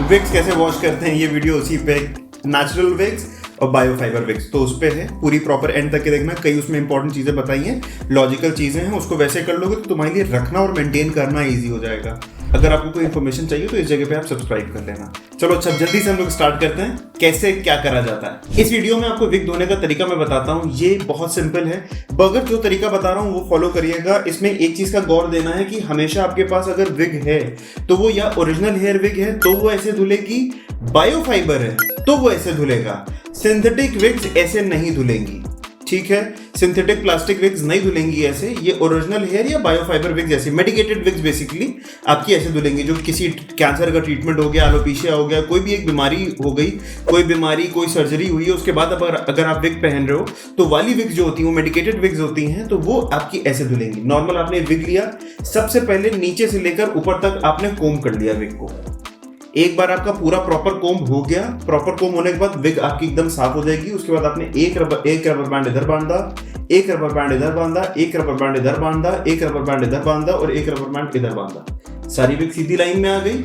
Vicks कैसे wash करते हैं, ये वीडियो उसी पे, नेचुरल विक्स और बायोफाइबर विक्स, तो उस पे है। पूरी प्रॉपर एंड तक के देखना, कई उसमें इंपॉर्टेंट चीजें बताई हैं, लॉजिकल चीजें हैं, उसको वैसे कर लोगे तो तुम्हारे लिए रखना और मेंटेन करना ईजी हो जाएगा। अगर आपको कोई इन्फॉर्मेशन चाहिए तो इस जगह पे आप सब्सक्राइब कर लेना। चलो अच्छा, जल्दी से हम लोग स्टार्ट करते हैं कैसे क्या करा जाता है। इस वीडियो में आपको विग धोने का तरीका मैं बताता हूँ, ये बहुत सिंपल है। बगर जो तरीका बता रहा हूँ वो फॉलो करिएगा। इसमें एक चीज का गौर देना है कि हमेशा आपके पास अगर विग है तो वो या ओरिजिनल हेयर विग है तो वो ऐसे धुलेगी, बायोफाइबर है तो वो ऐसे धुलेगा। सिंथेटिक विग्स ऐसे नहीं धुलेंगी, ठीक है। सिंथेटिक प्लास्टिक विग्स नहीं धुलेंगी ऐसे। ये ओरिजिनल हेयर या बायोफाइबर विग्स जैसी मेडिकेटेड विग्स बेसिकली आपकी ऐसे धुलेंगी। जो किसी कैंसर का ट्रीटमेंट हो गया, एलोपेशिया हो गया, कोई भी एक बीमारी हो गई, कोई बीमारी, कोई सर्जरी हुई है, उसके बाद अगर आप विग पहन रहे हो तो वाली विग्स जो होती है वो मेडिकेटेड विग्स होती हैं, तो वो आपकी ऐसे धुलेंगी। नॉर्मल आपने विग लिया, सबसे पहले नीचे से लेकर ऊपर तक आपने कोम कर लिया विग को। एक बार आपका पूरा प्रॉपर कोम हो गया, प्रॉपर कोम होने के बाद विग आपकी एकदम साफ हो जाएगी। उसके बाद आपने एक रबर बैंड इधर बांधा, एक रबर बैंड इधर बांधा, एक रबर बैंड इधर बांधा, एक रबर बैंड इधर बांधा और एक रबर बैंड इधर बांधा। सारी विग सीधी लाइन में आ गई।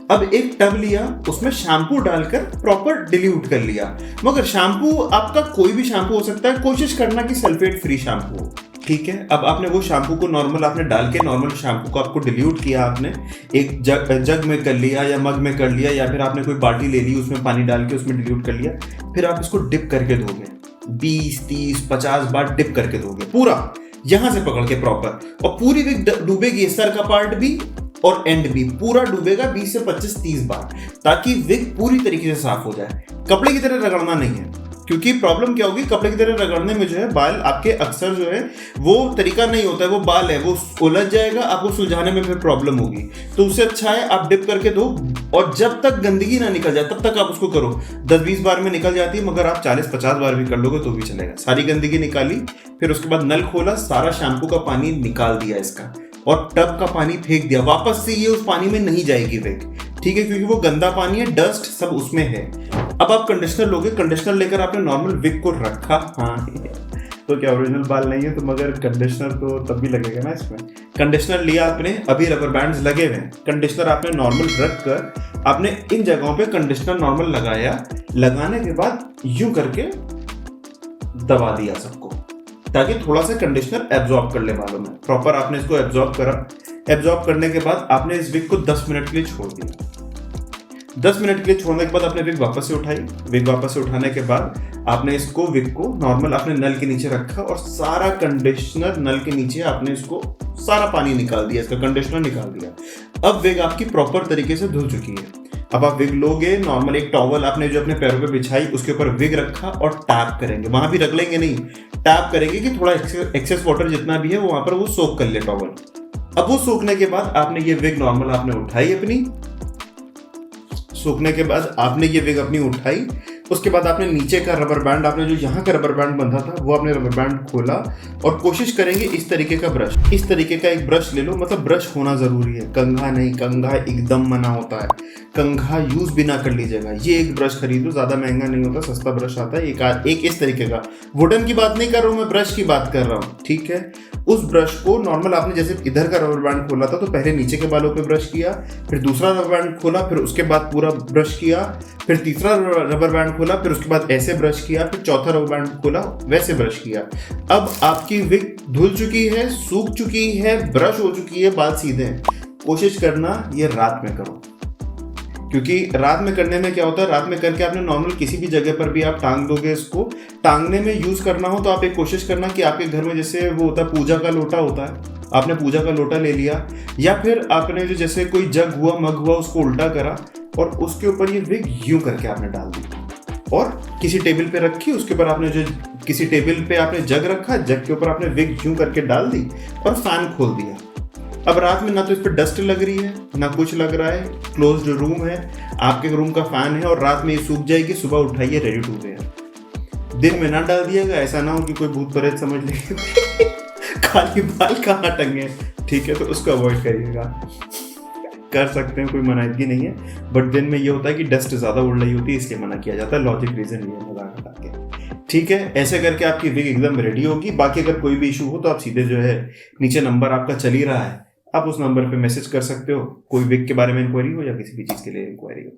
अब एक टब लिया, उसमें शैम्पू डालकर प्रॉपर डिल्यूट कर लिया। मगर शैम्पू आपका कोई भी शैम्पू हो सकता है, कोशिश करना कि सल्फेट फ्री शैम्पू हो, ठीक है। अब आपने वो शैम्पू को नॉर्मल आपने डाल के, नॉर्मल शैम्पू को आपको डिल्यूट किया, आपने एक जग में कर लिया या मग में कर लिया, या फिर आपने कोई बाल्टी ले ली, उसमें पानी डाल के उसमें डिल्यूट कर लिया। फिर आप इसको डिप करके धोगे, 20, 30, 50 बार डिप करके धोगे पूरा, यहां से पकड़ के प्रॉपर। और पूरी विग डूबेगी, सर का पार्ट भी और एंड भी पूरा डूबेगा 20 से 25, 30 बार, ताकि विग पूरी तरीके से साफ हो जाए। कपड़े की तरह रगड़ना नहीं है, क्योंकि प्रॉब्लम क्या होगी, कपड़े की तरह रगड़ने में जो है बाल आपके अक्सर जो है वो तरीका नहीं होता है, वो बाल है वो उलझ जाएगा, आपको सुलझाने में फिर प्रॉब्लम होगी। तो उससे अच्छा है आप डिप करके दो, और जब तक गंदगी ना निकल जाए तब तक आप उसको करो। 10-20 बार में निकल जाती है, मगर आप 40-50 बार भी कर लोगे तो भी चलेगा। सारी गंदगी निकाली, फिर उसके बाद नल खोला, सारा शैम्पू का पानी निकाल दिया इसका, और टब का पानी फेंक दिया। वापस से ये उस पानी में नहीं जाएगी विग, ठीक है, क्योंकि वो गंदा पानी है, डस्ट सब उसमें है। अब आप कंडीशनर लोगे, कंडीशनर लेकर आपने नॉर्मल विग को रखा, हाँ तो क्या ओरिजिनल बाल नहीं है तो, मगर कंडीशनर तो तब भी लगेगा ना इसमें। कंडीशनर लिया आपने, अभी रबर बैंड्स लगे हुए हैं, कंडीशनर आपने नॉर्मल रख कर आपने इन जगहों पे कंडीशनर नॉर्मल लगाया। लगाने के बाद यूं करके दबा दिया सबको, ताकि थोड़ा सा कंडीशनर एब्जॉर्ब कर ले बालों में। प्रॉपर आपने इसको एब्जॉर्ब करा। एब्जॉर्ब करने के बाद आपने इस विग को 10 मिनट के लिए छोड़ दिया। 10 मिनट के लिए छोड़ने के बाद आपने विग वापस से उठाई। विग वापस से उठाने के बाद आपने इसको विग को नॉर्मल आपने नल के नीचे रखा, और सारा कंडीशनर नल के नीचे आपने इसको सारा पानी निकाल दिया, इसका कंडीशनर निकाल दिया। अब विग आपकी प्रॉपर तरीके से धुल चुकी है। अब आप विग लोगे, नॉर्मल एक टॉवल आपने जो अपने पैरों पे बिछाई उसके ऊपर विग रखा और टैप करेंगे, वहां भी रगड़ेंगे नहीं, टैप करेंगे कि थोड़ा एक्सेस वाटर जितना भी है वो वहां पर वो सोक कर ले टॉवल। अब वो सूखने के बाद आपने ये विग नॉर्मल आपने उठाई अपनी, सूखने के बाद आपने ये विग अपनी उठाई। उसके बाद आपने नीचे का रबर बैंड, आपने जो यहाँ का रबर बैंड बंधा था वो आपने रबर बैंड खोला, और कोशिश करेंगे इस तरीके का ब्रश, इस तरीके का एक ब्रश ले लो। मतलब ब्रश होना जरूरी है, कंघा नहीं, कंघा एकदम मना होता है, कंघा यूज भी ना कर लीजिएगा। ये एक ब्रश खरीदो, ज्यादा महंगा नहीं होता, सस्ता ब्रश आता है, एक इस तरीके का। वुडन की बात नहीं कर रहा हूँ मैं, ब्रश की बात कर रहा हूँ, ठीक है। उस ब्रश को नॉर्मल आपने जैसे इधर का रबर बैंड खोला था तो पहले नीचे के बालों पे ब्रश किया, फिर दूसरा रबर बैंड खोला, फिर उसके बाद पूरा ब्रश किया, फिर तीसरा रबर बैंड खोला, फिर उसके बाद ऐसे ब्रश किया, फिर चौथा रबर बैंड खोला, वैसे ब्रश किया। अब आपकी विग धुल चुकी है, सूख चुकी है, ब्रश हो चुकी है, बाल सीधे हैं। कोशिश करना ये रात में करो, क्योंकि रात में करने में क्या होता है, रात में करके आपने नॉर्मल किसी भी जगह पर भी आप टांग दोगे, इसको टांगने में यूज करना हो तो आप एक कोशिश करना कि आपके घर में जैसे वो होता है पूजा का लोटा होता है, आपने पूजा का लोटा ले लिया, या फिर आपने जो जैसे कोई जग हुआ, मग हुआ, उसको उल्टा करा और उसके ऊपर ये विग यूं करके आपने डाल दी, और किसी टेबल पे रखी, उसके ऊपर आपने जो किसी टेबल पे आपने जग रखा, जग के ऊपर आपने विग यूं करके डाल दी और फैन खोल दिया। अब रात में ना तो इस पर डस्ट लग रही है ना कुछ लग रहा है, क्लोज्ड रूम है, आपके रूम का फैन है, और रात में ये सूख जाएगी, सुबह उठाइए, रेडी टू वेयर। दिन में ना डाल दिएगा, ऐसा ना हो कि कोई भूत प्रेत समझ ले खाली बाल कहाँ टंगे, ठीक है, तो उसको अवॉइड करिएगा। कर सकते हैं, कोई मनाही नहीं है, बट दिन में ये होता है कि डस्ट ज्यादा उड़ रही होती है, इसलिए मना किया जाता है। लॉजिक रीजन ये है, मजाक हटा के, ठीक है। ऐसे करके आपकी विग एकदम रेडी होगी। बाकी अगर कोई भी इशू हो तो आप सीधे जो है नीचे नंबर आपका चल ही रहा है, आप उस नंबर पे मैसेज कर सकते हो, कोई विग के बारे में इंक्वायरी हो या किसी भी चीज़ के लिए इंक्वायरी हो।